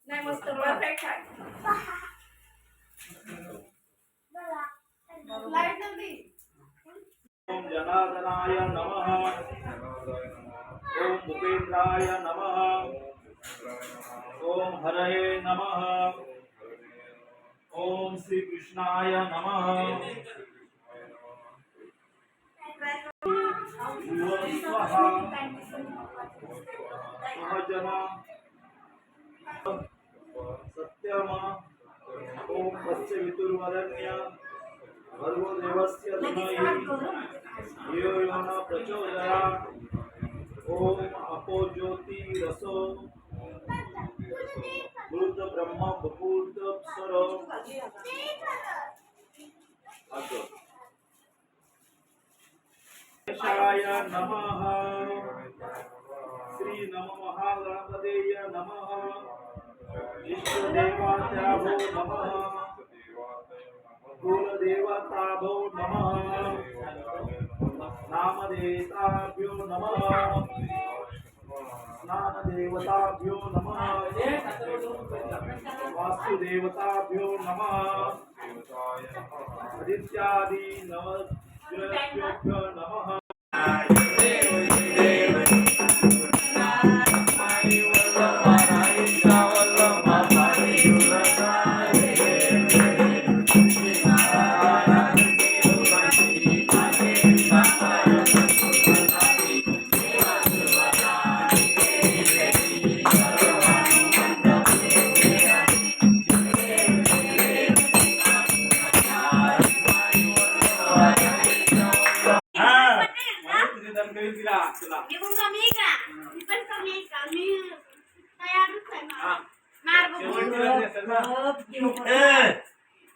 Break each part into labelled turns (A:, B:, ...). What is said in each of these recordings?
A: नाही मस्त परफेक्ट आहे. लाईट नव्हती.
B: ओम जनार्दनाय नमः. ओम भूपेंद्राय नमः. ओम हरये नमः. ओम श्री कृष्णाय नमः. स्वाहा सहजना सत्यम. ओम पश्च वितुर्वरण्य भर्गो देवस्य धीमहि धियो यो न प्रचोदयात्. ओम अपो ज्योति रसो मृत ब्रह्म बपूर्त सरो. गणेशाय नमः. श्री नम महागणपतेय नमः. इष्टदेवताभो नमः. कुलदेवताभो नमः. नामदेवताभ्यो नमः. स्नानदेवताभ्यो नमः. वास्तुदेवताभ्यो नमः. आदित्यादि नवग्रहेभ्यो नमः.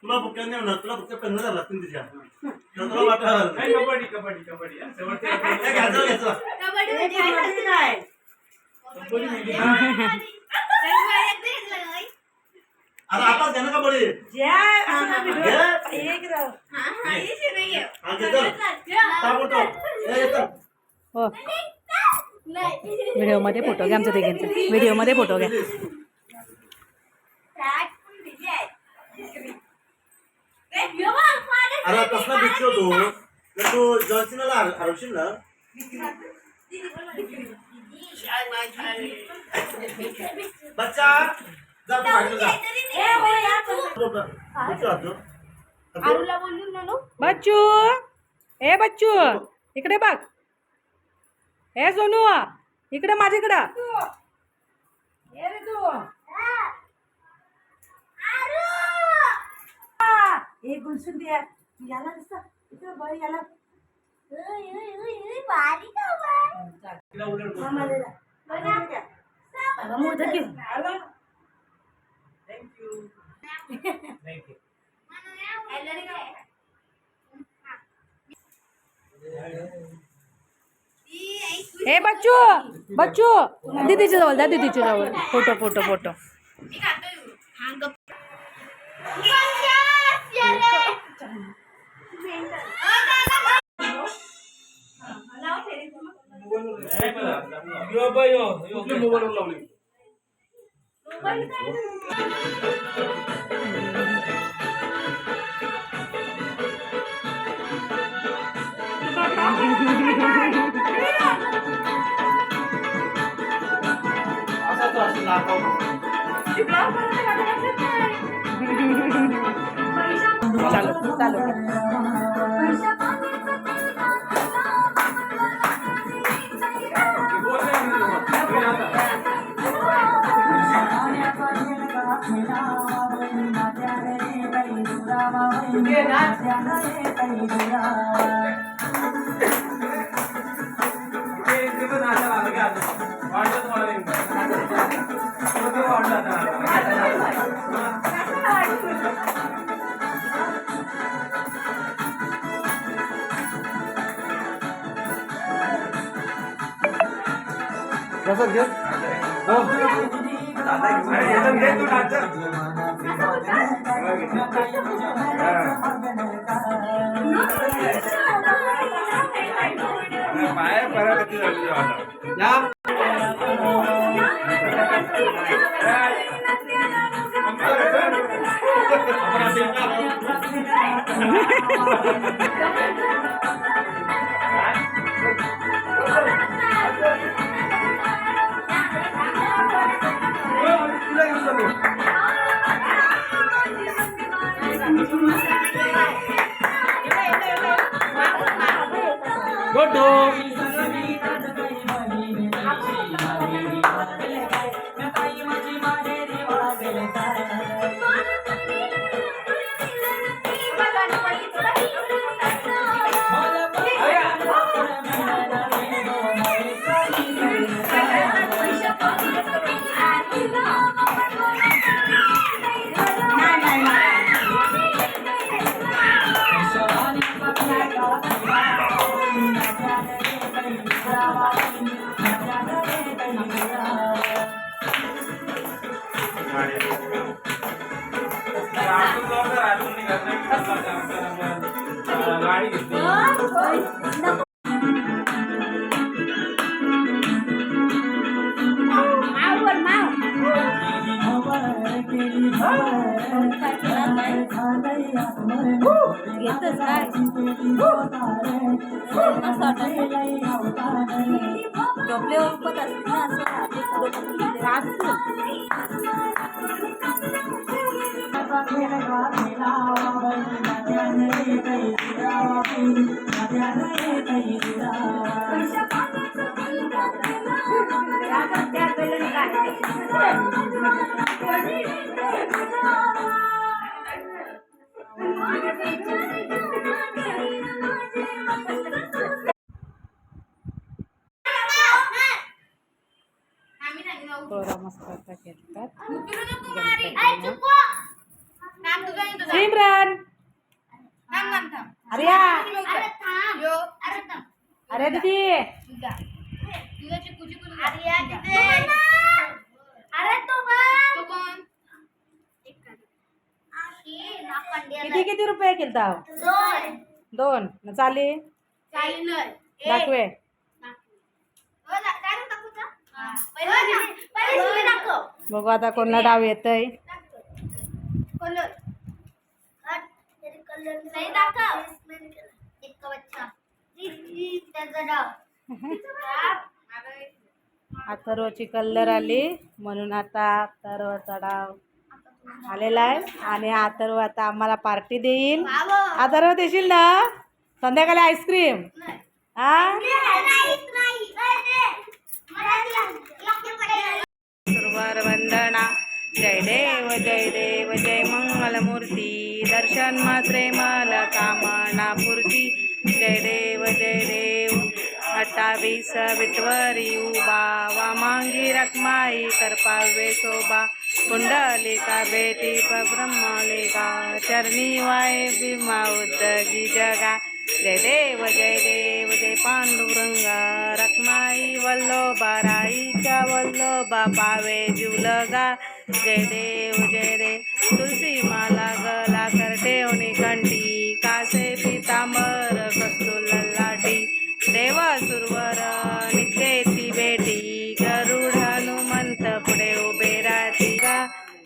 C: तुला बुक्या नाही होणार. तुला फक्त पेन झाला तिच्या तुला वाटणार
B: कबड्डी कबड्डी कबड्डी
C: अरे आता घे ना कबड्डी.
D: हो व्हिडिओ मध्ये फोटो घ्या आमचा तिघांचा. व्हिडिओ मध्ये फोटो घ्या.
C: अरे कसला भिक्ष तू तू जॉन्सनला हरवशील ना. बच्चा जा तू बाहेर जा.
D: बच्चू ए बच्चू इकडे बघ. ए सोनू इकडे माझ्याकडं.
A: एक गुलशुन द्या याला नुसतं इकडे बळ याला
D: ए बच्चू बच्चू दीदीच्या जवळ जा. दीदीच्या जवळ फोटो फोटो फोटो. चालू चालू
C: कसं घे
B: बाहेर परागती झाली.
C: गोटू
B: गाडी घेतली
D: घेतच काय झोपल्यावर उपत असते ना असं पोरा मस्त खेळतात सिमरन अरे अरे दीदी किती किती रुपये केलता दोन न चाले दाखवे बघू आता कोणाला डाव येतय अथर्वची कलर आली म्हणून आता अथर्वचा डाव आलेला आहे आणि अथर्व आता आम्हाला पार्टी देईल. अथर्व देशील ना संध्याकाळी आईस्क्रीम? हा सुरवर वंदना जय देव जय मंगलमूर्ती दर्शन मात्रे मल कामना पूर्ती जय देव 28 विटवरी उभा वामांगी रखमाई करपावे शोभा कुंडलिका बेटी ब्रह्मलिका चरणी वाय भीमा उद्दगी जगा जय देव जय पांडुरंगा रखमाई वल्लोबा राईच्या वल्लोबा पावे जुलगा जय देव तुलसी माला गला करटेवणी कंठी कासे पितांबर कस्तूल लाटी देवा सुरवर नित्येची बेटी गरुड हनुमंत पुढे उभे राहती गा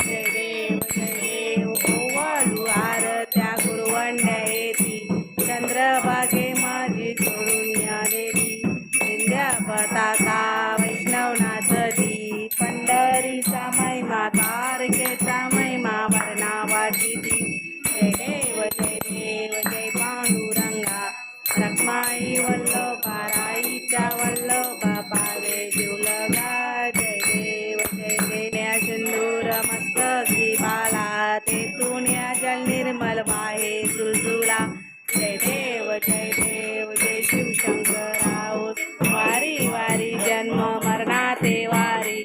D: जय देव ओवाळू आरत्या गुरुवंड्या येती चंद्रभागे माझी सोडून या देवी विंध्या पताका वैष्णवनाथजी पंढरीचा महिमा तारकेचा महिमा वर्णा वाटी जय देव जय पांडुरंगा रखमाई वल्लोबा राईच्या वल्लोबा पावे जुलगा जय देव सिंदूर मस्तकी बाला तेथून या जल निर्मल वाहे तुलतुला जय देव जय शिवशंकराओ वारी वारी जन्म मरणाते वारी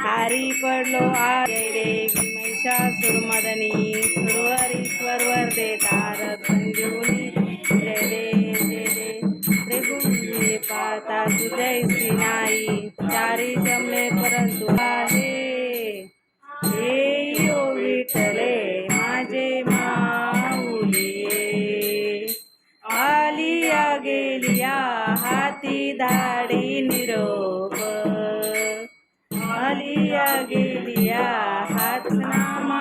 D: हारी पडलो आ जय देव महिषासुरमदनी सुरवरीश्वर देतार संजीवनी जय देव त्रिभुवने पाता तुझैसी नाही चारी जमले परंतु आहे हे ओ विठले माझे माऊली आलिया गेलिया हाती धाडी निरोप आलिया गेलिया हात नामा